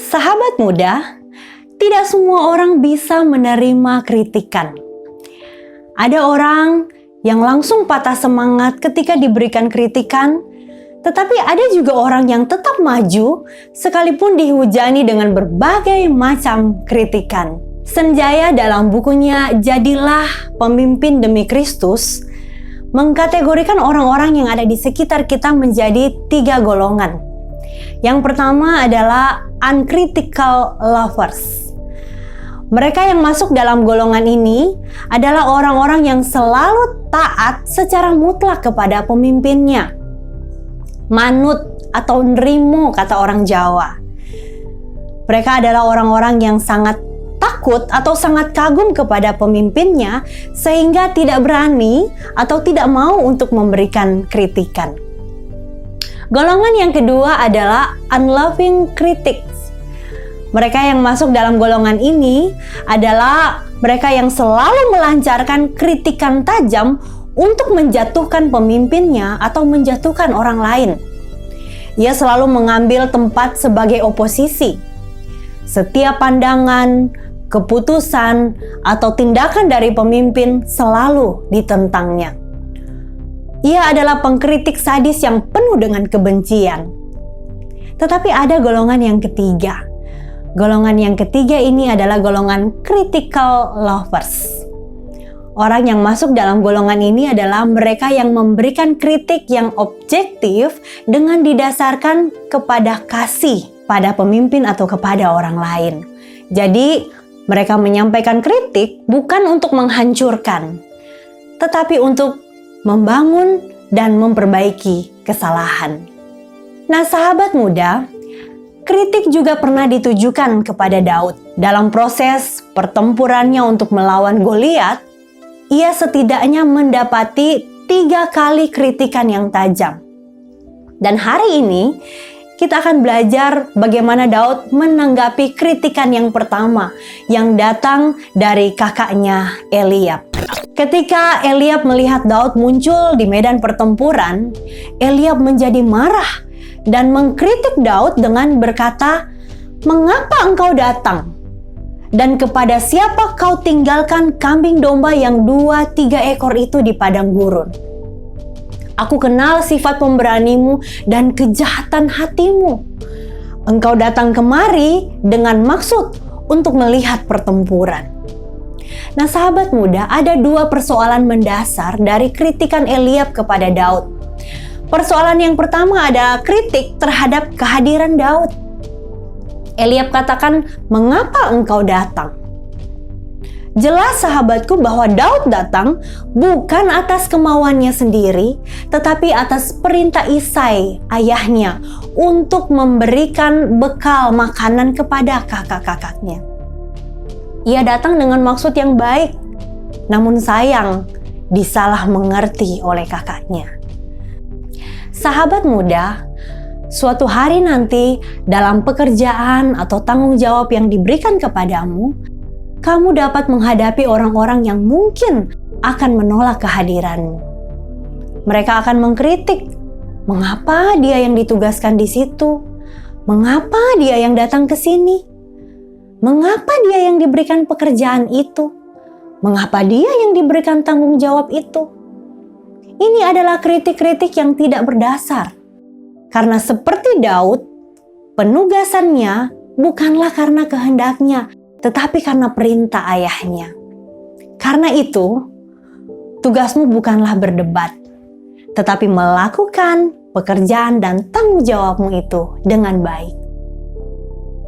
Sahabat muda, tidak semua orang bisa menerima kritikan. Ada orang yang langsung patah semangat ketika diberikan kritikan, tetapi ada juga orang yang tetap maju sekalipun dihujani dengan berbagai macam kritikan. Sanjaya dalam bukunya Jadilah Pemimpin Demi Kristus mengkategorikan orang-orang yang ada di sekitar kita menjadi 3 golongan. Yang pertama adalah uncritical lovers. Mereka yang masuk dalam golongan ini adalah orang-orang yang selalu taat secara mutlak kepada pemimpinnya. Manut atau nrimo kata orang Jawa. Mereka adalah orang-orang yang sangat takut atau sangat kagum kepada pemimpinnya sehingga tidak berani atau tidak mau untuk memberikan kritikan. Golongan yang kedua adalah unloving critics. Mereka yang masuk dalam golongan ini adalah mereka yang selalu melancarkan kritikan tajam untuk menjatuhkan pemimpinnya atau menjatuhkan orang lain. Ia selalu mengambil tempat sebagai oposisi. Setiap pandangan, keputusan, atau tindakan dari pemimpin selalu ditentangnya. Ia adalah pengkritik sadis yang penuh dengan kebencian. Tetapi ada golongan yang ketiga. Golongan yang ketiga ini adalah golongan critical lovers. Orang yang masuk dalam golongan ini adalah mereka yang memberikan kritik yang objektif dengan didasarkan kepada kasih pada pemimpin atau kepada orang lain. Jadi, mereka menyampaikan kritik bukan untuk menghancurkan, tetapi untuk membangun dan memperbaiki kesalahan. Nah, sahabat muda, kritik juga pernah ditujukan kepada Daud. Dalam proses pertempurannya untuk melawan Goliat, ia setidaknya mendapati 3 kali kritikan yang tajam. Dan hari ini, kita akan belajar bagaimana Daud menanggapi kritikan yang pertama yang datang dari kakaknya Eliab. Ketika Eliab melihat Daud muncul di medan pertempuran, Eliab menjadi marah dan mengkritik Daud dengan berkata, "Mengapa engkau datang? Dan kepada siapa kau tinggalkan kambing domba yang 2-3 ekor itu di padang gurun? Aku kenal sifat pemberanimu dan kejahatan hatimu. Engkau datang kemari dengan maksud untuk melihat pertempuran." Nah, sahabat muda, ada 2 persoalan mendasar dari kritikan Eliab kepada Daud. Persoalan yang pertama adalah kritik terhadap kehadiran Daud. Eliab katakan, "Mengapa engkau datang?" Jelas sahabatku bahwa Daud datang bukan atas kemauannya sendiri, tetapi atas perintah Isai, ayahnya, untuk memberikan bekal makanan kepada kakak-kakaknya. Ia datang dengan maksud yang baik, namun sayang disalah mengerti oleh kakaknya. Sahabat muda, suatu hari nanti dalam pekerjaan atau tanggung jawab yang diberikan kepadamu, kamu dapat menghadapi orang-orang yang mungkin akan menolak kehadiranmu. Mereka akan mengkritik, mengapa dia yang ditugaskan di situ? Mengapa dia yang datang ke sini? Mengapa dia yang diberikan pekerjaan itu? Mengapa dia yang diberikan tanggung jawab itu? Ini adalah kritik-kritik yang tidak berdasar. Karena seperti Daud, penugasannya bukanlah karena kehendaknya, tetapi karena perintah ayahnya. Karena itu, tugasmu bukanlah berdebat, tetapi melakukan pekerjaan dan tanggung jawabmu itu dengan baik.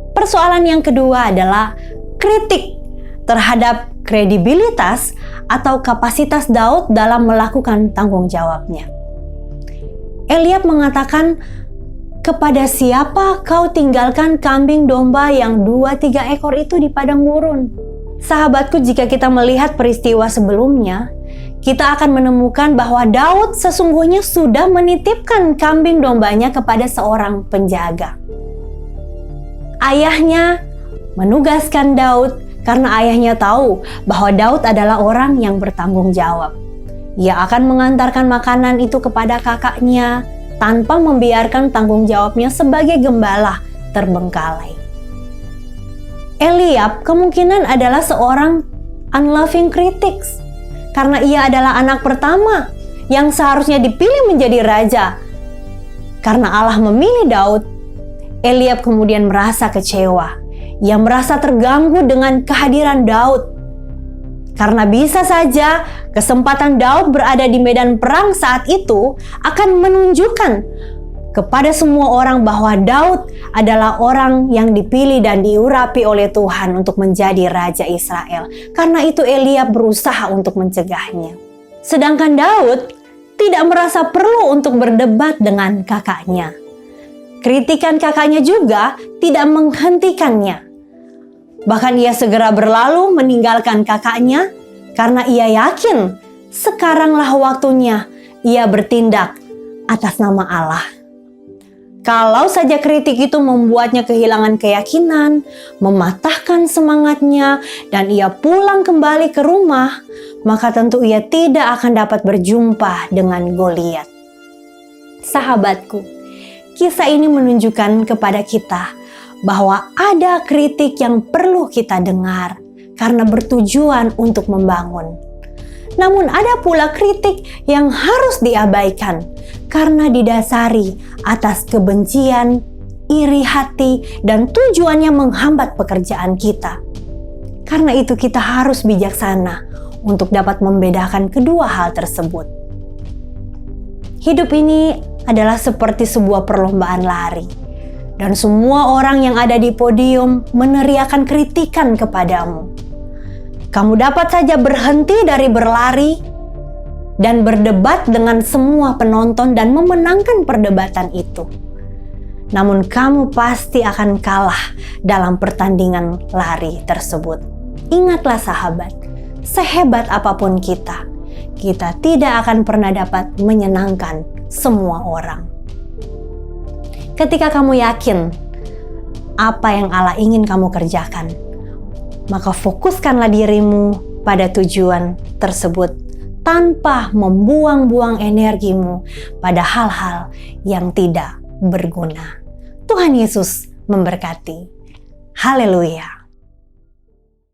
Persoalan yang kedua adalah kritik terhadap kredibilitas atau kapasitas Daud dalam melakukan tanggung jawabnya. Eliab mengatakan, "Kepada siapa kau tinggalkan kambing domba yang 2-3 ekor itu di padang gurun?" Sahabatku, jika kita melihat peristiwa sebelumnya, kita akan menemukan bahwa Daud sesungguhnya sudah menitipkan kambing dombanya kepada seorang penjaga. Ayahnya menugaskan Daud karena ayahnya tahu bahwa Daud adalah orang yang bertanggung jawab. Ia akan mengantarkan makanan itu kepada kakaknya tanpa membiarkan tanggung jawabnya sebagai gembala terbengkalai. Eliab kemungkinan adalah seorang unloving critics karena ia adalah anak pertama yang seharusnya dipilih menjadi raja. Karena Allah memilih Daud, Eliab kemudian merasa kecewa. Ia merasa terganggu dengan kehadiran Daud. Karena bisa saja kesempatan Daud berada di medan perang saat itu akan menunjukkan kepada semua orang bahwa Daud adalah orang yang dipilih dan diurapi oleh Tuhan untuk menjadi Raja Israel. Karena itu Eliab berusaha untuk mencegahnya. Sedangkan Daud tidak merasa perlu untuk berdebat dengan kakaknya. Kritikan kakaknya juga tidak menghentikannya. Bahkan ia segera berlalu meninggalkan kakaknya karena ia yakin sekaranglah waktunya ia bertindak atas nama Allah. Kalau saja kritik itu membuatnya kehilangan keyakinan, mematahkan semangatnya, dan ia pulang kembali ke rumah, maka tentu ia tidak akan dapat berjumpa dengan Goliat. Sahabatku, kisah ini menunjukkan kepada kita bahwa ada kritik yang perlu kita dengar karena bertujuan untuk membangun. Namun ada pula kritik yang harus diabaikan karena didasari atas kebencian, iri hati, dan tujuannya menghambat pekerjaan kita. Karena itu kita harus bijaksana untuk dapat membedakan kedua hal tersebut. Hidup ini adalah seperti sebuah perlombaan lari. Dan semua orang yang ada di podium meneriakan kritikan kepadamu. Kamu dapat saja berhenti dari berlari dan berdebat dengan semua penonton dan memenangkan perdebatan itu. Namun kamu pasti akan kalah dalam pertandingan lari tersebut. Ingatlah sahabat, sehebat apapun kita tidak akan pernah dapat menyenangkan semua orang. Ketika kamu yakin apa yang Allah ingin kamu kerjakan, maka fokuskanlah dirimu pada tujuan tersebut tanpa membuang-buang energimu pada hal-hal yang tidak berguna. Tuhan Yesus memberkati. Haleluya.